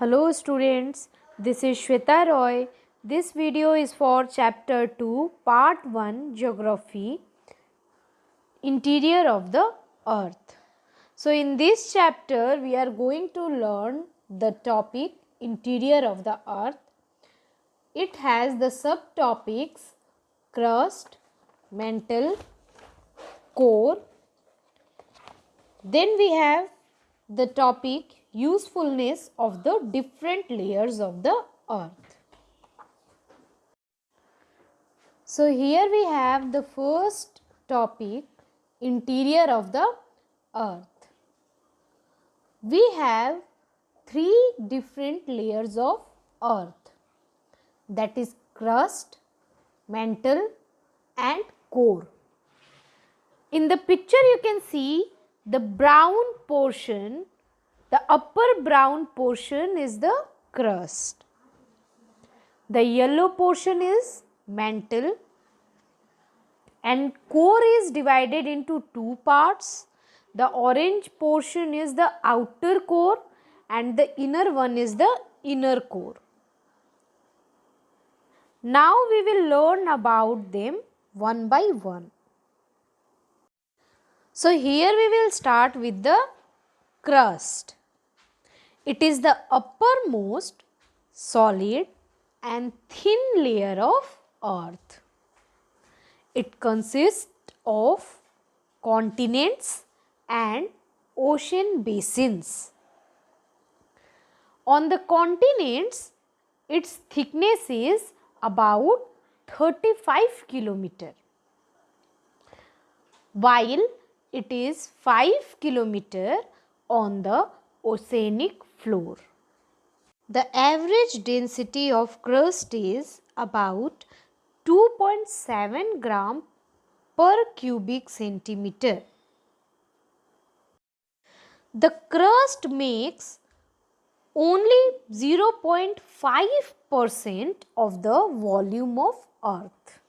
Hello students, this is Shweta Roy. This video is for chapter 2 part 1 geography interior of the earth. So in this chapter we are going to learn the topic interior of the earth. It has the subtopics crust, mantle, core. Then we have the topic usefulness of the different layers of the earth. So here we have the first topic interior of the earth. We have three different layers of earth, that is crust, mantle and core. In the picture you can see the brown portion, the upper brown portion is the crust. The yellow portion is mantle and core is divided into two parts. The orange portion is the outer core and the inner one is the inner core. Now we will learn about them one by one. So here we will start with the crust. It is the uppermost solid and thin layer of earth. It consists of continents and ocean basins. On the continents, its thickness is about 35 km, while it is 5 km on the oceanic floor. The average density of crust is about 2.7 gram per cubic centimeter. The crust makes only 0.5% of the volume of earth.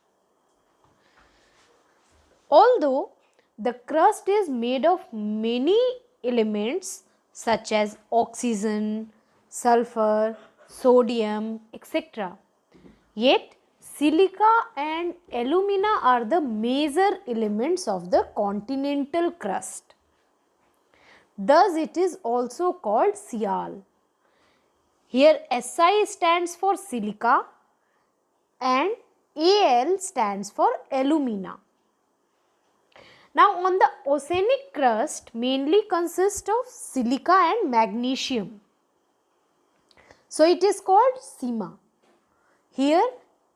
Although the crust is made of many elements such as oxygen, sulfur, sodium, etc. Yet silica and alumina are the major elements of the continental crust. Thus it is also called Sial. Here Si stands for silica and Al stands for alumina. Now on the oceanic crust mainly consists of silica and magnesium. So it is called Sima. Here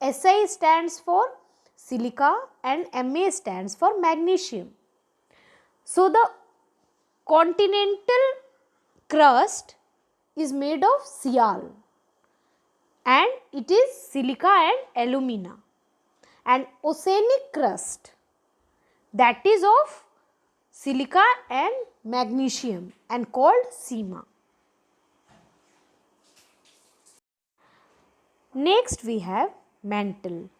Si stands for silica and Ma stands for magnesium. So the continental crust is made of Sial and it is silica and alumina, and oceanic crust that is of silica and magnesium and called Sima. Next we have mantle.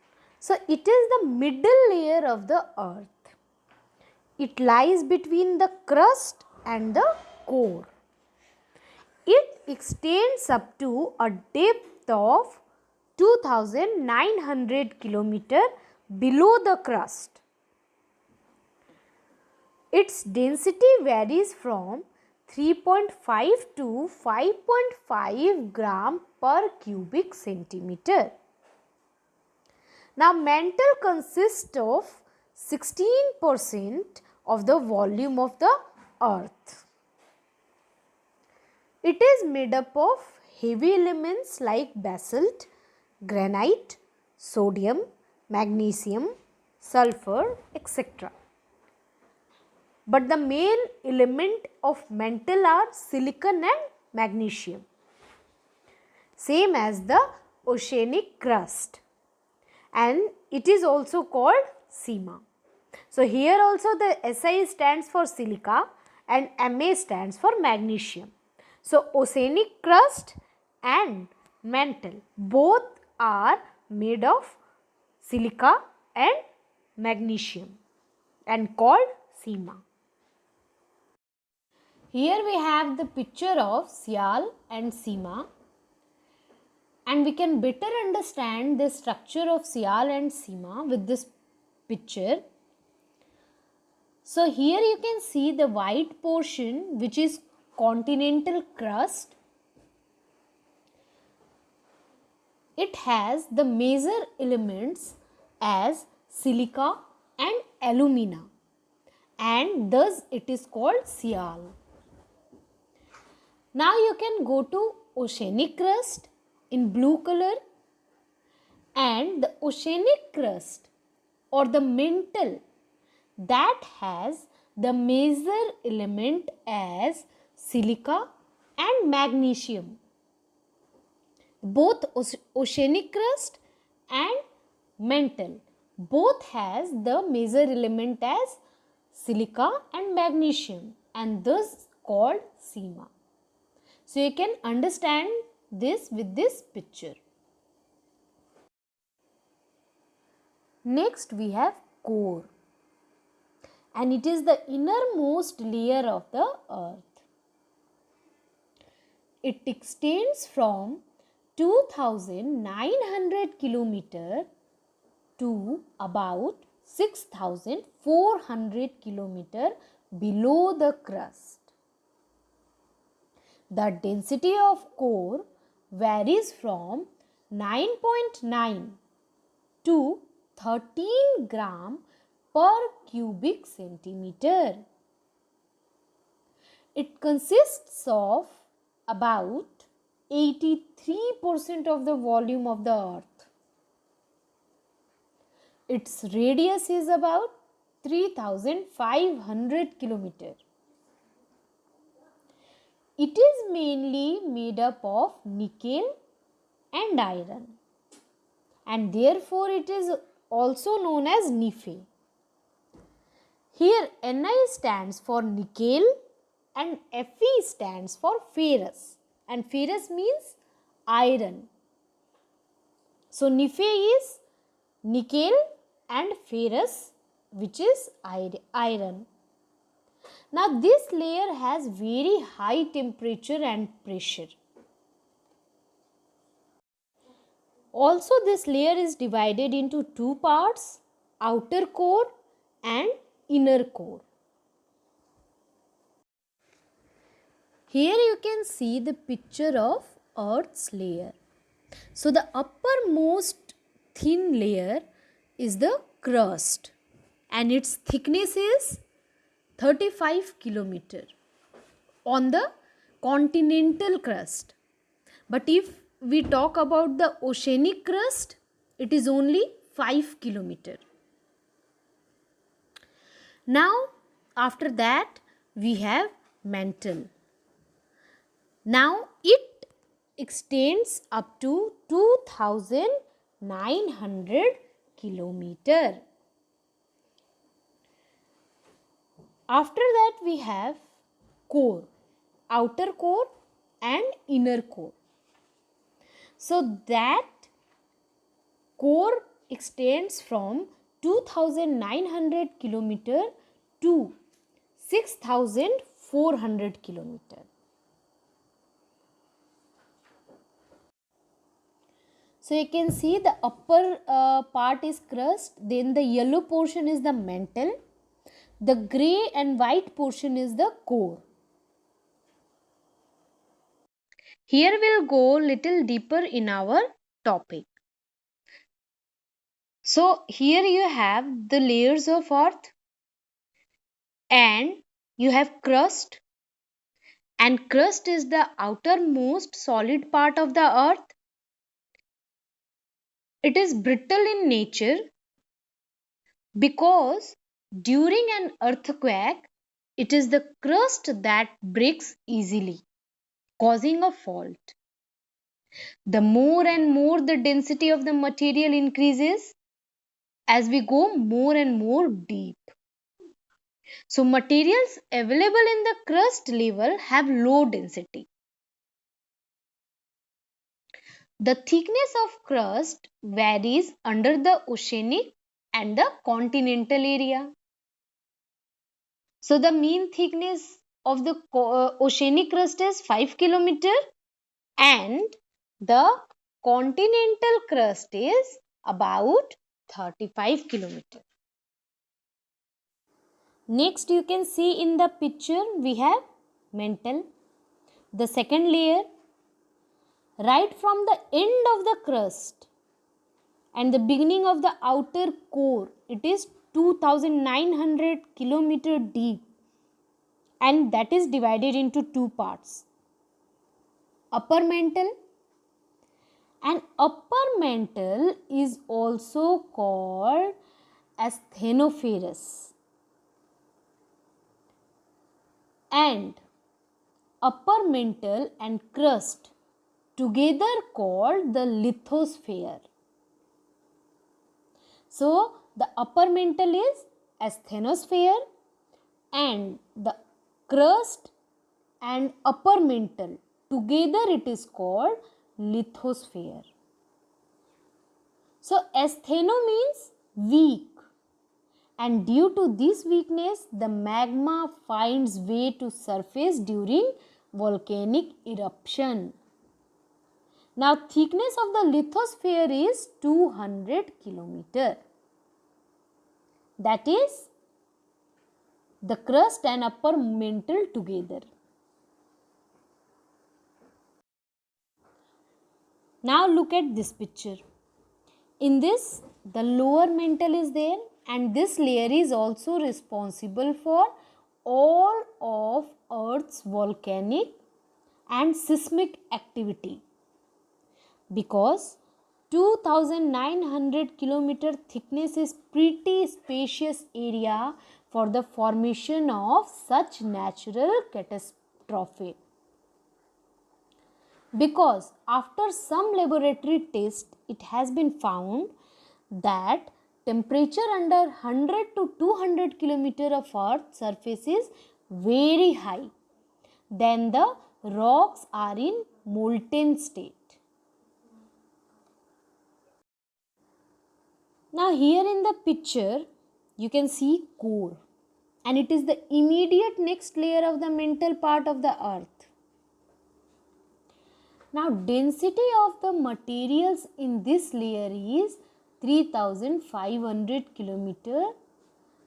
So it is the middle layer of the earth. It lies between the crust and the core. It extends up to a depth of 2900 km below the crust. Its density varies from 3.5 to 5.5 gram per cubic centimeter. Now mantle consists of 16% of the volume of the earth. It is made up of heavy elements like basalt, granite, sodium, magnesium, sulfur, etc. But the main element of mantle are silicon and magnesium, same as the oceanic crust, and it is also called Sima. So here also the Si stands for silica and Ma stands for magnesium. So oceanic crust and mantle both are made of silica and magnesium and called Sima. Here we have the picture of Sial and Sima. And we can better understand the structure of Sial and Sima with this picture. So here you can see the white portion, which is continental crust. It has the major elements as silica and alumina, and thus it is called Sial. Now you can go to oceanic crust in blue color, and the oceanic crust or the mantle that has the major element as silica and magnesium. Both oceanic crust and mantle both has the major element as silica and magnesium, and thus called Sima. So you can understand this with this picture. Next we have core, and it is the innermost layer of the earth. It extends from 2900 km to about 6400 km below the crust. The density of core varies from 9.9 to 13 gram per cubic centimeter. It consists of about 83% of the volume of the earth. Its radius is about 3500 km. It is mainly made up of nickel and iron, and therefore it is also known as Nife. Here Ni stands for nickel and Fe stands for ferrous, and ferrous means iron. So Nife is nickel and ferrous, which is iron. Now this layer has very high temperature and pressure. Also this layer is divided into two parts, outer core and inner core. Here you can see the picture of Earth's layer. So the uppermost thin layer is the crust, and its thickness is 35 km on the continental crust. But if we talk about the oceanic crust, it is only 5 km. Now after that we have mantle. Now it extends up to 2900 km. After that we have core, outer core and inner core. So that core extends from 2900 km to 6400 km. So you can see the upper part is crust, then the yellow portion is the mantle, the grey and white portion is the core. Here we'll go little deeper in our topic. So here you have the layers of earth, and you have crust, and crust is the outermost solid part of the earth. It is brittle in nature because during an earthquake, it is the crust that breaks easily, causing a fault. The more and more the density of the material increases as we go more and more deep. So materials available in the crust level have low density. The thickness of crust varies under the oceanic and the continental area. So the mean thickness of the oceanic crust is 5 km, and the continental crust is about 35 kilometers. Next, you can see in the picture we have mantle. The second layer, right from the end of the crust and the beginning of the outer core, it is 2900 kilometer deep, and that is divided into two parts, upper mantle, and upper mantle is also called asthenophorus, and upper mantle and crust together called the lithosphere. So the upper mantle is asthenosphere, and the crust and upper mantle together it is called lithosphere. So astheno means weak, and due to this weakness the magma finds way to surface during volcanic eruption. Now thickness of the lithosphere is 200 kilometer. That is the crust and upper mantle together. Now look at this picture. In this, the lower mantle is there, and this layer is also responsible for all of Earth's volcanic and seismic activity, because 2900 kilometer thickness is pretty spacious area for the formation of such natural catastrophe. Because after some laboratory test, it has been found that temperature under 100 to 200 kilometer of Earth surface is very high. Then the rocks are in molten state. Now here in the picture you can see core, and it is the immediate next layer of the mantle part of the Earth. Now density of the materials in this layer is 3500 kilometer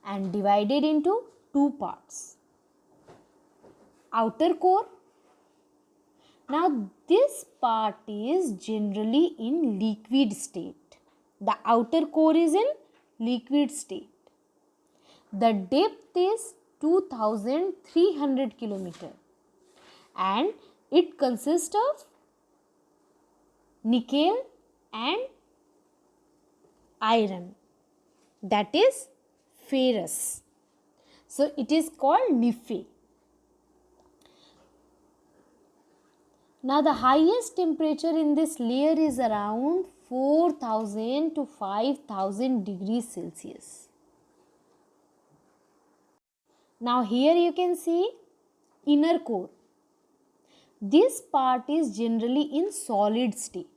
and divided into two parts. Outer core. Now this part is generally in liquid state. The outer core is in liquid state. The depth is 2300 kilometer and it consists of nickel and iron, that is ferrous. So it is called Nephi. Now the highest temperature in this layer is around 4000 to 5000 degrees Celsius. Now here you can see inner core. This part is generally in solid state.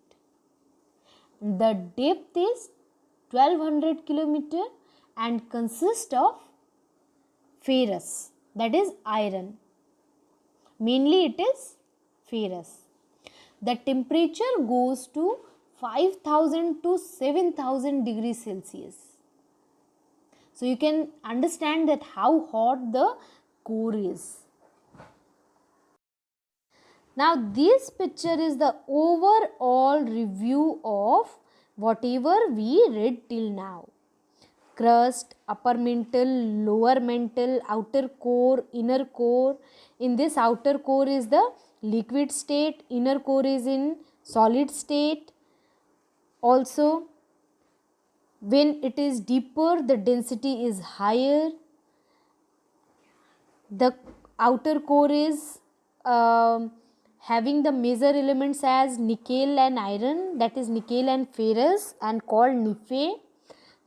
The depth is 1200 kilometer and consists of ferrous, that is iron. Mainly it is ferrous. The temperature goes to 5000 to 7000 degrees Celsius. So you can understand that how hot the core is. Now this picture is the overall review of whatever we read till now. Crust, upper mantle, lower mantle, outer core, inner core. In this outer core is the liquid state, inner core is in solid state. Also, when it is deeper, the density is higher. The outer core is having the major elements as nickel and iron, that is nickel and ferrous, and called Nephi.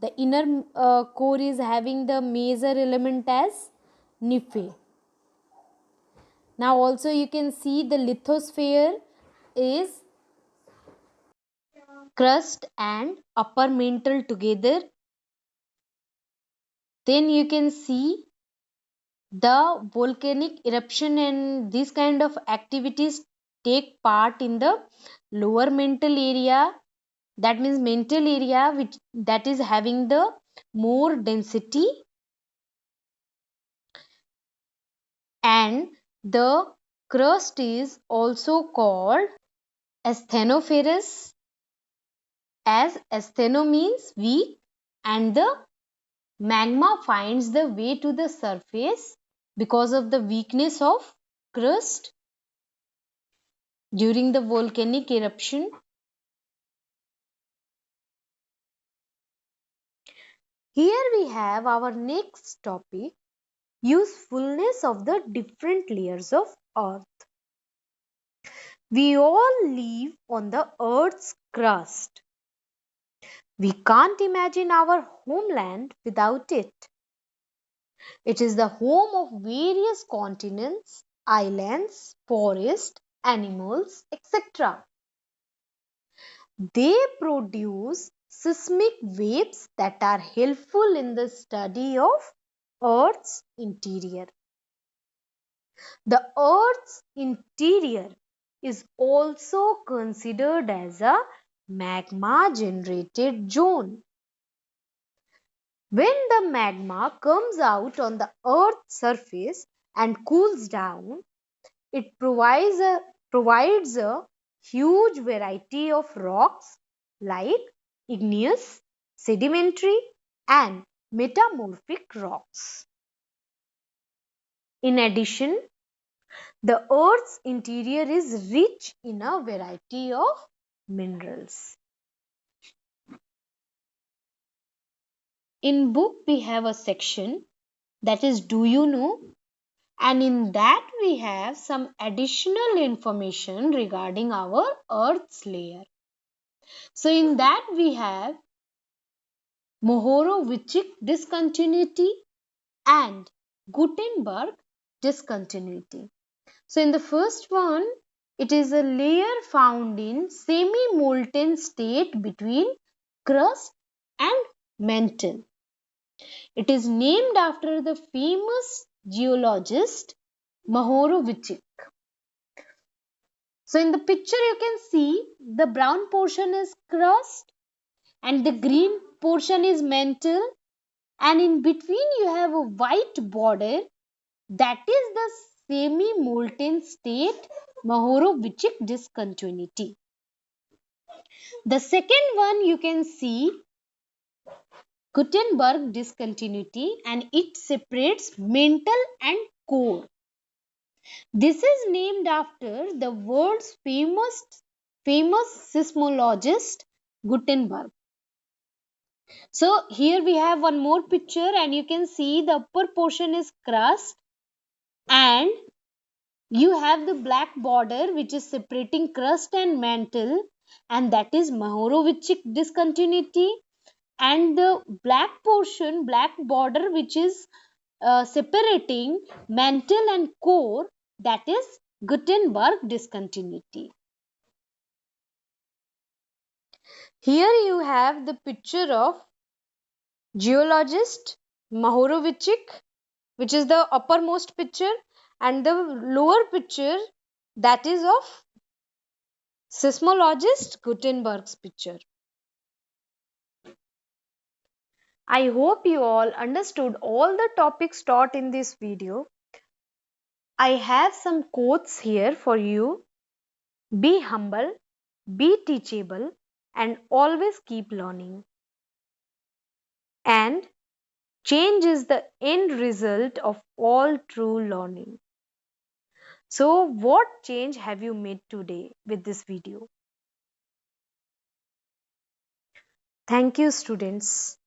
The inner core is having the major element as Nephi. Now also you can see the lithosphere is crust and upper mantle together. Then you can see the volcanic eruption and these kind of activities take part in the lower mantle area. That means mantle area which that is having the more density, and the crust is also called asthenophorus, as astheno means weak, and the magma finds the way to the surface because of the weakness of crust during the volcanic eruption. Here we have our next topic, usefulness of the different layers of earth. We all live on the earth's crust. We can't imagine our homeland without it. It is the home of various continents, islands, forests, animals, etc. They produce seismic waves that are helpful in the study of Earth's interior. The Earth's interior is also considered as a magma generated zone. When the magma comes out on the Earth's surface and cools down, it provides a huge variety of rocks like igneous, sedimentary, and metamorphic rocks. In addition, the Earth's interior is rich in a variety of minerals. In book we have a section that is Do You Know? And in that we have some additional information regarding our Earth's layer. So in that we have Mohorovičić discontinuity and Gutenberg discontinuity. So in the first one, it is a layer found in semi-molten state between crust and mantle. It is named after the famous geologist Mohorovičić. So in the picture you can see the brown portion is crust and the green portion is mantle, and in between you have a white border, that is the semi-molten state Mohorovičić discontinuity. The second one you can see Gutenberg discontinuity, and it separates mantle and core. This is named after the world's famous seismologist Gutenberg. So here we have one more picture, and you can see the upper portion is crust and you have the black border which is separating crust and mantle, and that is Mohorovičić discontinuity, and the black portion, black border which is separating mantle and core, that is Gutenberg discontinuity. Here you have the picture of geologist Mohorovičić, which is the uppermost picture, and the lower picture that is of seismologist Gutenberg's picture. I hope you all understood all the topics taught in this video. I have some quotes here for you. Be humble, be teachable, and always keep learning. And change is the end result of all true learning. So, what change have you made today with this video? Thank you, students.